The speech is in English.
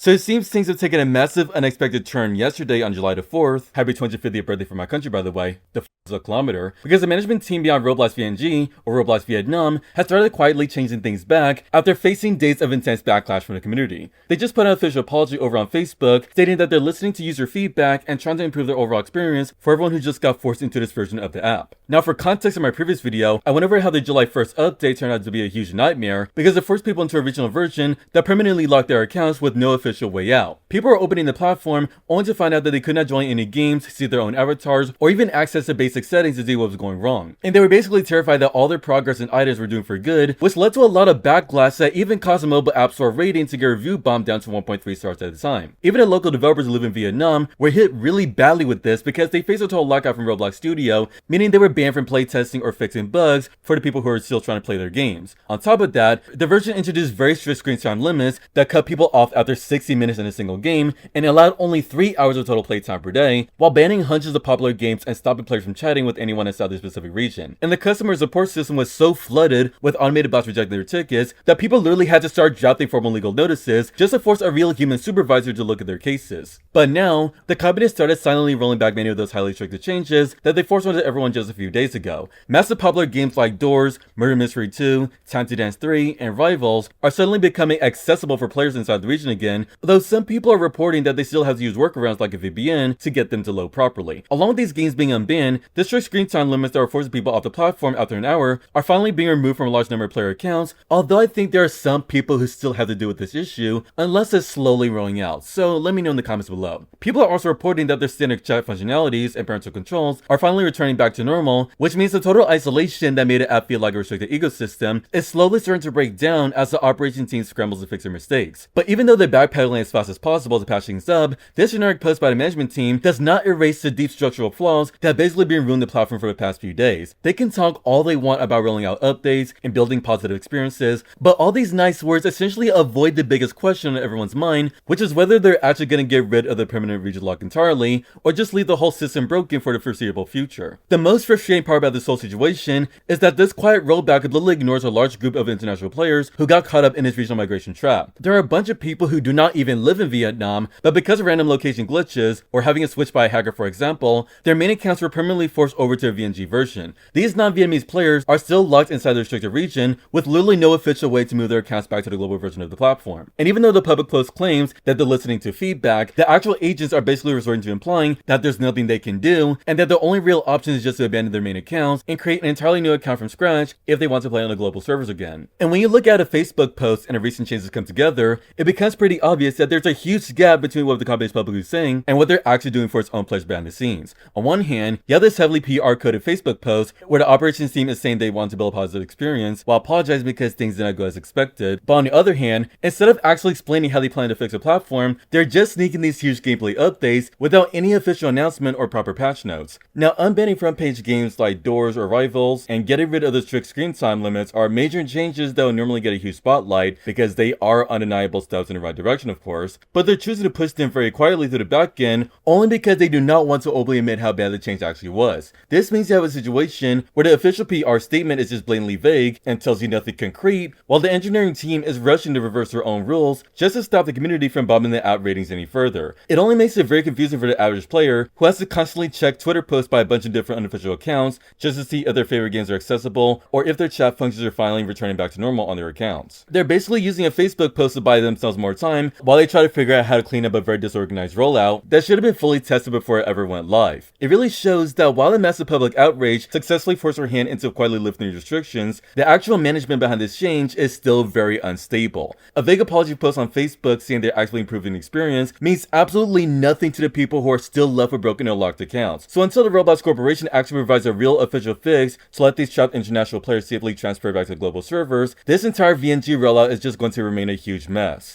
So it seems things have taken a massive unexpected turn yesterday on July the 4th. Happy 250th birthday for my country, by the way. The is a kilometer. Because the management team beyond Roblox VNG, or Roblox Vietnam, has started quietly changing things back after facing days of intense backlash from the community. They just put out an official apology over on Facebook, stating that they're listening to user feedback and trying to improve their overall experience for everyone who just got forced into this version of the app. Now for context in my previous video, I went over how the July 1st update turned out to be a huge nightmare because it forced people into a regional version that permanently locked their accounts with no official way out. People were opening the platform only to find out that they could not join any games, see their own avatars, or even access the basic settings to see what was going wrong. And they were basically terrified that all their progress and items were doomed for good, which led to a lot of backlash that even caused the mobile app store rating to get review bombed down to 1.3 stars at a time. Even the local developers who live in Vietnam were hit really badly with this because they faced a total lockout from Roblox Studio, meaning they were banned from playtesting or fixing bugs for the people who are still trying to play their games. On top of that, the version introduced very strict screen time limits that cut people off after 60 minutes in a single game and allowed only 3 hours of total playtime per day, while banning hundreds of popular games and stopping players from chatting with anyone inside their specific region. And the customer support system was so flooded with automated bots rejecting their tickets that people literally had to start drafting formal legal notices just to force a real human supervisor to look at their cases. But now, the company started silently rolling back many of those highly restricted changes that they forced onto everyone just a few days ago. Massive popular games like Doors, Murder Mystery 2, Time to Dance 3, and Rivals are suddenly becoming accessible for players inside the region again, though some people are reporting that they still have to use workarounds like a VPN to get them to load properly. Along with these games being unbanned, the strict screen time limits that are forcing people off the platform after an hour are finally being removed from a large number of player accounts, although I think there are some people who still have to deal with this issue unless it's slowly rolling out, so let me know in the comments below. People are also reporting that their standard chat functionalities and parental controls are finally returning back to normal, which means the total isolation that made the app feel like a restricted ecosystem is slowly starting to break down as the operations team scrambles to fix their mistakes. But even though they're backpedaling as fast as possible to patch things up, this generic post by the management team does not erase the deep structural flaws that have basically been ruining the platform for the past few days. They can talk all they want about rolling out updates and building positive experiences, but all these nice words essentially avoid the biggest question on everyone's mind, which is whether they're actually going to get rid of the permanent region lock entirely, or just leave the whole system broken for the foreseeable future. The most frustrating part about this whole situation is that this quiet rollback literally ignores a large group of international players who got caught up in this regional migration trap. There are a bunch of people who do not even live in Vietnam, but because of random location glitches, or having it switched by a hacker for example, their main accounts were permanently forced over to a VNG version. These non-Vietnamese players are still locked inside the restricted region with literally no official way to move their accounts back to the global version of the platform. And even though the public post claims that they're listening to feedback, the actual agents are basically resorting to implying that there's nothing they can do, and that the only real option is just to abandon their main accounts and create an entirely new account from scratch if they want to play on the global servers again. And when you look at a Facebook post and a recent changes come together, it becomes pretty obvious that there's a huge gap between what the company is publicly saying and what they're actually doing for its own players behind the scenes. On one hand, you have this heavily PR-coded Facebook post where the operations team is saying they want to build a positive experience while apologizing because things did not go as expected. But on the other hand, instead of actually explaining how they plan to fix the platform, they're just sneaking these huge gameplay updates without any official announcement or proper patch notes. Now, unbanning front page games like Doors or Rivals and getting rid of the strict screen time limits are major changes that would normally get a huge spotlight because they are undeniable steps in the right direction, of course, but they're choosing to push them very quietly through the back end only because they do not want to openly admit how bad the change actually was. This means you have a situation where the official PR statement is just blatantly vague and tells you nothing concrete, while the engineering team is rushing to reverse their own rules just to stop the community from bombing the app ratings any further. It only makes it very confusing for the average player who has to constantly check Twitter posts by a bunch of different unofficial accounts just to see if their favorite games are accessible or if their chat functions are finally returning back to normal on their accounts. They're basically using a Facebook post to buy themselves more time while they try to figure out how to clean up a very disorganized rollout that should have been fully tested before it ever went live. It really shows that while the massive public outrage successfully forced their hand into quietly lifting these restrictions, the actual management behind this change is still very unstable. A vague apology post on Facebook saying they're actually improving the experience means absolutely nothing to the people who are still left with broken or locked accounts. So until the Roblox Corporation actually provides a real official fix to let these trapped international players safely transfer back to global servers, this entire VNG rollout is just going to remain a huge mess.